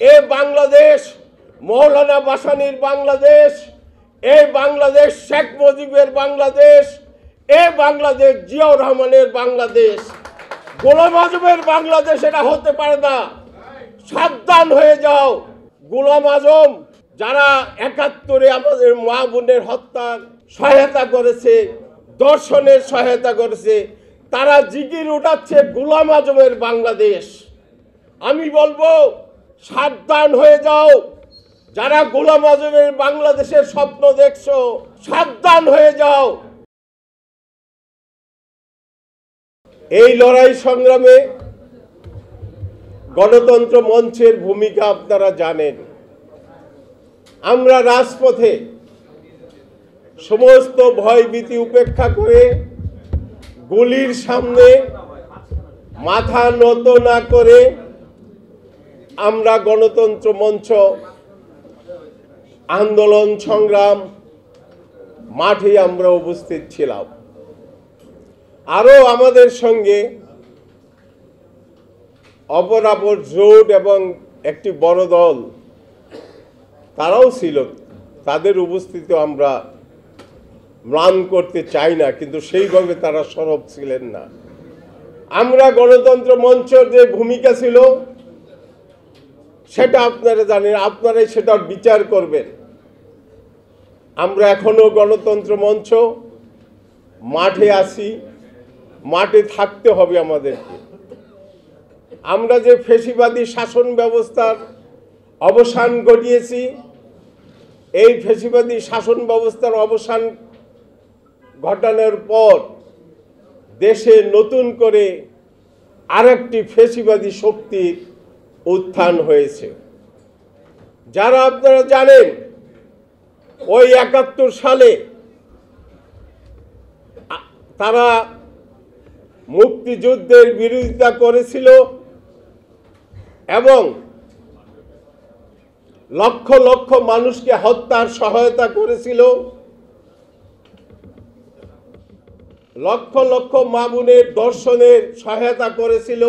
এ বাংলাদেশ মৌলানা ভাসানীর বাংলাদেশ, এ বাংলাদেশ শেখ মুজিবের বাংলাদেশ, এ বাংলাদেশ জিয়াউর রহমানের বাংলাদেশ। গোলাম আজমের বাংলাদেশ এটা হতে পারে না। সাবধান হয়ে যাও। গোলাম আজম যারা ৭১-এ আমাদের মা বোনের হত্যার সহায়তা করেছে, দর্শনের সহায়তা করেছে, তারা জিগির উঠাচ্ছে গোলাম আজমের বাংলাদেশ। আমি বলবো সাবধান হয়ে যাও। যারা গোলাম আজমের বাংলাদেশের স্বপ্ন দেখছো, সাবধান হয়ে যাও। এই লড়াই সংগ্রামে গণতন্ত্র মঞ্চের ভূমিকা আপনারা জানেন। আমরা রাজপথে সমস্ত ভয়ভীতি উপেক্ষা করে গুলির সামনে মাথা নত না করে আমরা গণতন্ত্র মঞ্চ আন্দোলন সংগ্রাম মাঠে আমরা উপস্থিত ছিলাম। আরো আমাদের সঙ্গে অপরাপর জোট এবং একটি বড় দল তারাও ছিল। তাদের উপস্থিতি আমরা ম্লান করতে চাই না, কিন্তু সেইভাবে তারা সরব ছিলেন না। আমরা গণতন্ত্র মঞ্চের যে ভূমিকা ছিল সেটা আপনারা জানেন, আপনারাই সেটা বিচার করবেন। আমরা এখনো গণতন্ত্র মঞ্চ মাঠে আছি, মাঠে থাকতে হবে আমাদেরকে। আমরা যে ফ্যাসিবাদী শাসন ব্যবস্থার অবসান ঘটিয়েছি, এই ফ্যাসিবাদী শাসন ব্যবস্থার অবসান ঘটানোর পর দেশে নতুন করে আরেকটি ফ্যাসিবাদী শক্তির উত্থান হয়েছে। যারা আপনারা জানেন ওই ৭১ সালে তারা মুক্তিযুদ্ধের বিরোধিতা করেছিল এবং লক্ষ লক্ষ মানুষকে হত্যার সহায়তা করেছিল, লক্ষ লক্ষ মা বোনের দর্শনের সহায়তা করেছিল।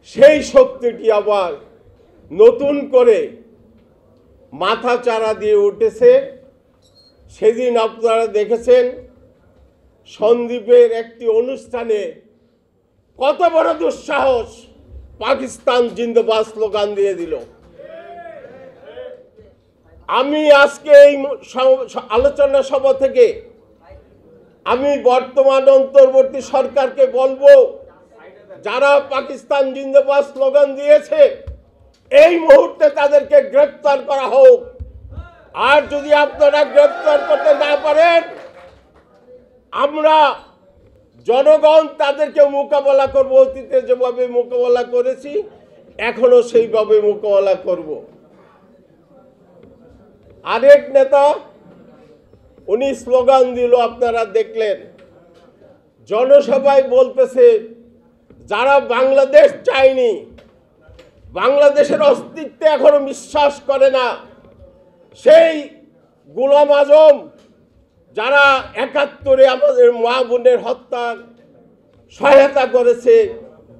সেই শক্তিটি আবার নতুন করে মাথা চারা দিয়ে উঠেছে। সেদিন আপনারা দেখেছেন সন্দ্বীপের একটি অনুষ্ঠানে কত বড় দুঃসাহস, পাকিস্তান জিন্দাবাদ স্লোগান দিয়ে দিল। আমি আজকে এই আলোচনা সভা থেকে আমি বর্তমান অন্তর্বর্তী সরকারকে বলবো, যারা পাকিস্তান জিন্দাবাদ স্লোগান দিয়েছে এই মুহূর্তে তাদেরকে গ্রেফতার করা হোক। আর যদি আপনারা গ্রেফতার করতে না পারেন, আমরা জনগণ তাদেরকে মোকাবেলা করব। অতীতে যেভাবে মোকাবেলা করেছি এখনো সেইভাবে মোকাবেলা করব। আরেক নেতা উনি স্লোগান দিল, আপনারা দেখলেন জনসভায় বলতেছে যারা বাংলাদেশ চায়নি, বাংলাদেশের অস্তিত্বে এখনো বিশ্বাস করে না, সেই গোলাম আজম যারা ৭১-এ আমাদের মা বোনের হত্যার সহায়তা করেছে,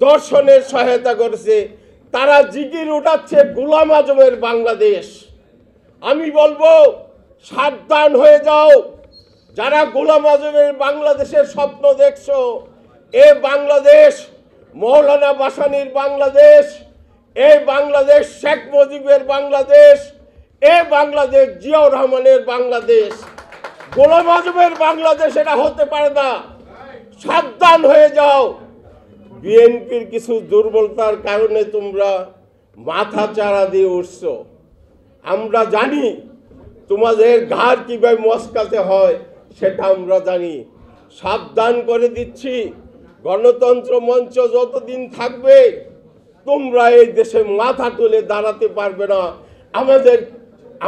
দর্শনের সহায়তা করেছে, তারা জিগির উঠাচ্ছে গোলাম আজমের বাংলাদেশ। আমি বলবো সাবধান হয়ে যাও। যারা গোলাম আজমের বাংলাদেশের স্বপ্ন দেখছো, এ বাংলাদেশ মৌলানা ভাসানীর বাংলাদেশ, এ বাংলাদেশ শেখ মুজিবের বাংলাদেশ, এ বাংলাদেশ জিয়াউর রহমানের বাংলাদেশ। গোলাম আজমের বাংলাদেশ এটা হতে পারে না। সাবধান হয়ে যাও। বিএনপির কিছু দুর্বলতার কারণে তোমরা মাথা চারা দিয়ে উঠছো। আমরা জানি তোমাদের ঘাড় কিভাবে মস্কাতে হয়, সেটা আমরা জানি। সাবধান করে দিচ্ছি, গণতন্ত্র মঞ্চ যতদিন থাকবে তোমরা এই দেশে মাথা তুলে দাঁড়াতে পারবে না।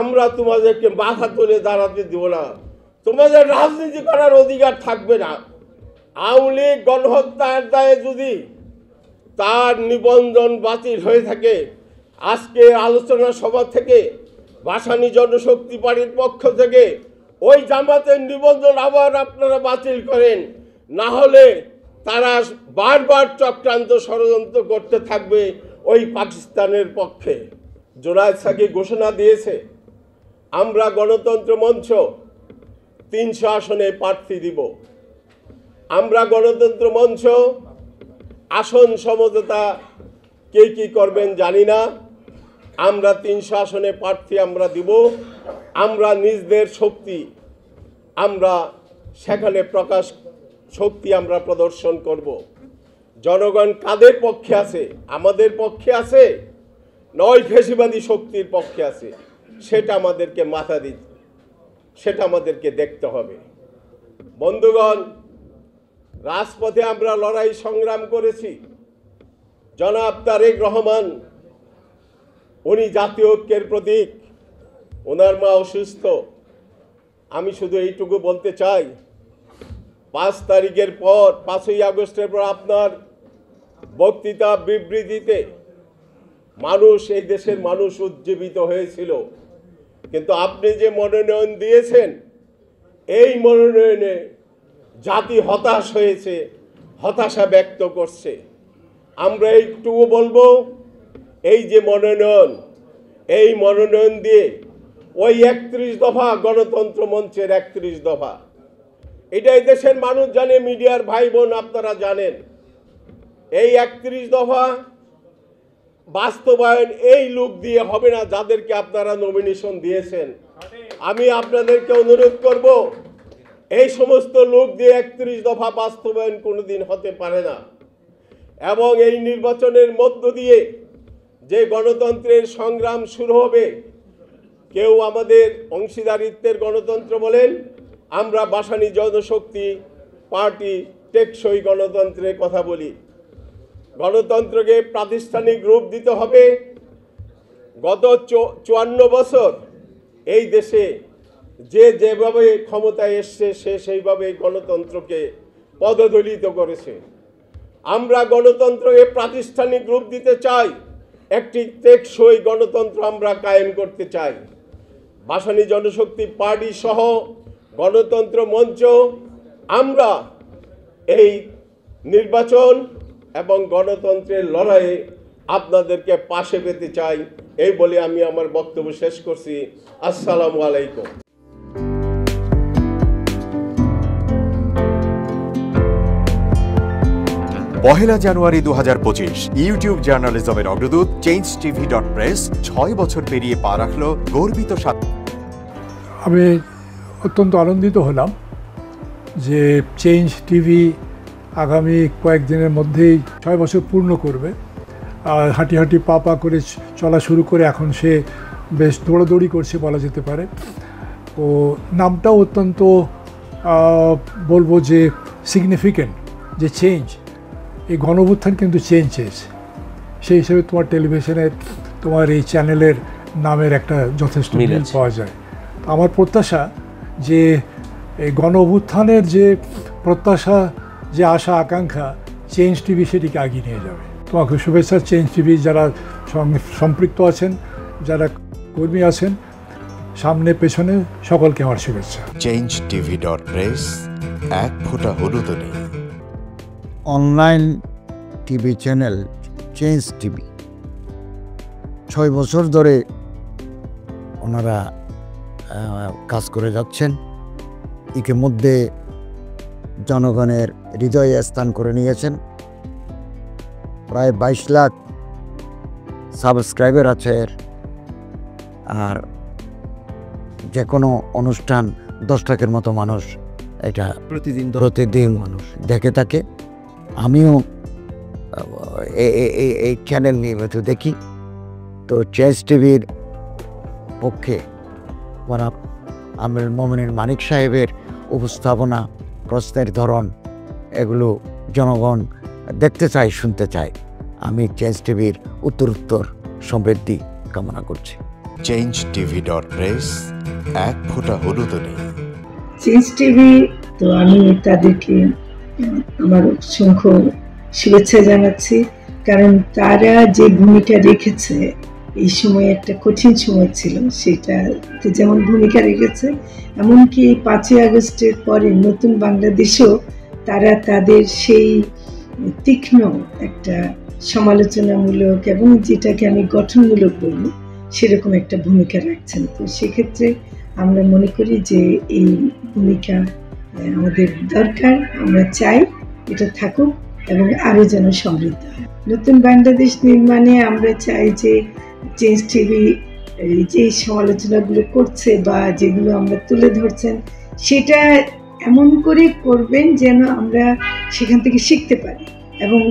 আমরা তোমাদেরকে মাথা তুলে দাঁড়াতে দেব না। তোমাদের রাজনীতি করার অধিকার থাকবে না। আওয়ামী লীগ গণহত্যার দায়ে যদি তার নিবন্ধন বাতিল হয়ে থাকে, আজকে আলোচনা সভা থেকে ভাসানী জনশক্তি পার্টির পক্ষ থেকে ওই জামাতের নিবন্ধন আবার আপনারা বাতিল করেন, না হলে তারা বারবার চক্রান্ত ষড়যন্ত্র করতে থাকবে। ওই পাকিস্তানের পক্ষে। জোনায়েদ সাকি ঘোষণা দিয়েছে আমরা গণতন্ত্র মঞ্চ 300 আসনে প্রার্থী দিব। আমরা গণতন্ত্র মঞ্চ আসন সমঝোতা কে কি করবেন জানি না, আমরা 300 আসনে প্রার্থী আমরা দিব। আমরা নিজেদের শক্তি আমরা সেখানে শক্তি আমরা প্রদর্শন করব। জনগণ কাদের পক্ষে আছে? আমাদের পক্ষে আছে, নয় ফ্যাসিবাদী শক্তির পক্ষে আছে, সেটা আমাদেরকে সেটা আমাদেরকে দেখতে হবে। বন্ধুগণ, রাজপথে আমরা লড়াই সংগ্রাম করেছি। জনাব তারেক রহমান উনি জাতীয় ঐক্যের প্রতীক, ওনার মা অসুস্থ। আমি শুধু এইটুকু বলতে চাই, 5 তারিখের পর 5ই আগস্টের পর আপনার বক্তৃতা বিবৃতিতে মানুষ, এই দেশের মানুষ উজ্জীবিত হয়েছিল, কিন্তু আপনি যে মনোনয়ন দিয়েছেন এই মনোনয়নে জাতি হতাশ হয়েছে, হতাশা ব্যক্ত করছে। আমরা একটুও বলবো এই যে মনোনয়ন, এই মনোনয়ন দিয়ে ওই 31 দফা গণতন্ত্র মঞ্চের 31 দফা, এটাই দেশের মানুষ জানে, মিডিয়ার ভাই বোন আপনারা জানেন। এই 31 দফা বাস্তবায়ন এই লোক দিয়ে হবে না যাদেরকে আপনারা নমিনেশন দিয়েছেন। আমি আপনাদেরকে অনুরোধ করব, এই সমস্ত লোক দিয়ে 31 দফা বাস্তবায়ন কোনোদিন হতে পারে না। এবং এই নির্বাচনের মধ্য দিয়ে যে গণতন্ত্রের সংগ্রাম শুরু হবে, কেউ আমাদের অংশীদারিত্বের গণতন্ত্র বলেন, আমরা ভাসানী জনশক্তি পার্টি টেকসই গণতন্ত্রের কথা বলি। গণতন্ত্রকে প্রাতিষ্ঠানিক রূপ দিতে হবে। গত 54 বছর এই দেশে যেভাবে ক্ষমতায় এসছে সে সেইভাবে গণতন্ত্রকে পদদলিত করেছে। আমরা গণতন্ত্রকে প্রাতিষ্ঠানিক রূপ দিতে চাই, একটি টেকসই গণতন্ত্র আমরা কায়েম করতে চাই। ভাসানী জনশক্তি পার্টি সহ গণতন্ত্র মঞ্চ আমরা এই নির্বাচন এবং গণতন্ত্রের লড়াইয়ে আপনাদেরকে পাশে পেতে চাই। এই বলে আমি আমার বক্তব্য শেষ করছি। আসসালামু আলাইকুম। পহেলা জানুয়ারি 2025 ইউটিউব জার্নালিজমের অগ্রদূত changetv.press 6 বছর পেরিয়ে পা রাখল গর্বিত আমি অত্যন্ত আনন্দিত হলাম যে চেঞ্জ টিভি আগামী কয়েকদিনের মধ্যেই 6 বছর পূর্ণ করবে। আর হাঁটি হাঁটি পা পা করে চলা শুরু করে এখন সে বেশ দৌড়াদৌড়ি করছে বলা যেতে পারে। ও নামটাও অত্যন্ত বলবো যে সিগনিফিক্যান্ট, যে চেঞ্জ, এই গণঅভ্যুত্থান কিন্তু চেঞ্জ চেয়েছে। সেই হিসেবে তোমার টেলিভিশনের, তোমার এই চ্যানেলের নামের একটা যথেষ্ট মিল পাওয়া যায়। আমার প্রত্যাশা যে এই গণঅভ্যুত্থানের যে প্রত্যাশা, যে আশা আকাঙ্ক্ষা, চেঞ্জ টিভি সেটিকে এগিয়ে নিয়ে যাবে। তোমাকে শুভেচ্ছা। চেঞ্জ টিভি যারা সম্পৃক্ত আছেন, যারা কর্মী আছেন, সামনে পেছনে সকলকে আমার শুভেচ্ছা। changetv.press, এক ফোঁটা হলুদ নেই। Online TV channel change TV 6 বছর ধরে ওনারা কাজ করে যাচ্ছেন। ইতিমধ্যে জনগণের হৃদয়ে স্থান করে নিয়েছেন। প্রায় 22 লাখ সাবস্ক্রাইবার আছে। আর যে কোনো অনুষ্ঠান 10 লাখের মতো মানুষ এটা প্রতিদিন মানুষ দেখে থাকে। আমিও এই চ্যানেল নিয়মিত দেখি। তো চেঞ্জ টিভির পক্ষে আমিরুল মোমিনিন মানিক সাহেবের উপস্থাপনা, প্রশ্নের ধরন, এগুলো জনগণ দেখতে চায়, শুনতে চায়। আমি চেঞ্জ টিভির উত্তরোত্তর সমৃদ্ধি কামনা করছি। changetv.press, এক ফোঁটা হলুদ নেই। চেঞ্জ টিভি, তো আমি তাদেরকে আমার অসংখ্য শুভেচ্ছা জানাচ্ছি, কারণ তারা যে ভূমিকা রেখেছে এই সময়, একটা কঠিন সময় ছিল, সেটাতে যেমন ভূমিকা রেখেছে, এমনকি 5ই আগস্টের পরে নতুন বাংলাদেশেও তারা তাদের সেই তীক্ষ্ণ একটা সমালোচনামূলক এবং যেটাকে আমি গঠনমূলক বলবো সেরকম একটা ভূমিকা রাখছেন। তো সেক্ষেত্রে আমরা মনে করি যে এই ভূমিকা আমাদের দরকার, আমরা চাই এটা থাকুক এবং আরও যেন সমৃদ্ধ হয়। নতুন বাংলাদেশ নির্মাণে আমরা চাই যে চেঞ্জ টিভি যে সমালোচনাগুলো করছে বা যেগুলো আমরা তুলে ধরছেন সেটা এমন করে করবেন যেন আমরা সেখান থেকে শিখতে পারি এবং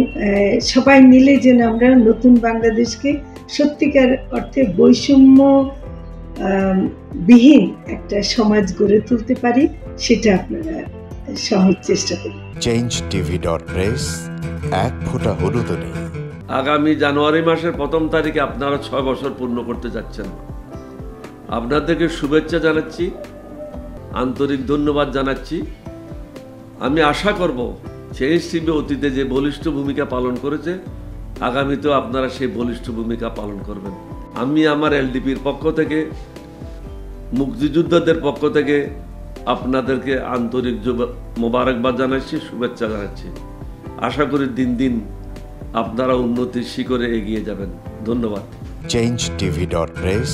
সবাই মিলে যেন আমরা নতুন বাংলাদেশকে সত্যিকার অর্থে বৈষম্য বিহীন একটা সমাজ গড়ে তুলতে পারি, সেটা আপনারা সহজ চেষ্টা করুন। changetv.press এক ফোঁটা হলুদ নেই। আগামী জানুয়ারি মাসের 1 তারিখে আপনারা 6 বছর পূর্ণ করতে যাচ্ছেন। আপনাদেরকে শুভেচ্ছা জানাচ্ছি, আন্তরিক ধন্যবাদ জানাচ্ছি। আমি আশা করব চেঞ্জ টিভি অতীতে যে বলিষ্ঠ ভূমিকা পালন করেছে আগামীতেও আপনারা সেই বলিষ্ঠ ভূমিকা পালন করবেন। আমি আমার এলডিপির পক্ষ থেকে, মুক্তিযোদ্ধাদের পক্ষ থেকে আপনাদেরকে আন্তরিক মোবারকবাদ জানাচ্ছি, শুভেচ্ছা জানাচ্ছি। আশা করি দিন দিন আপনারা উন্নতির শিখরে এগিয়ে যাবেন। ধন্যবাদ। changetv.press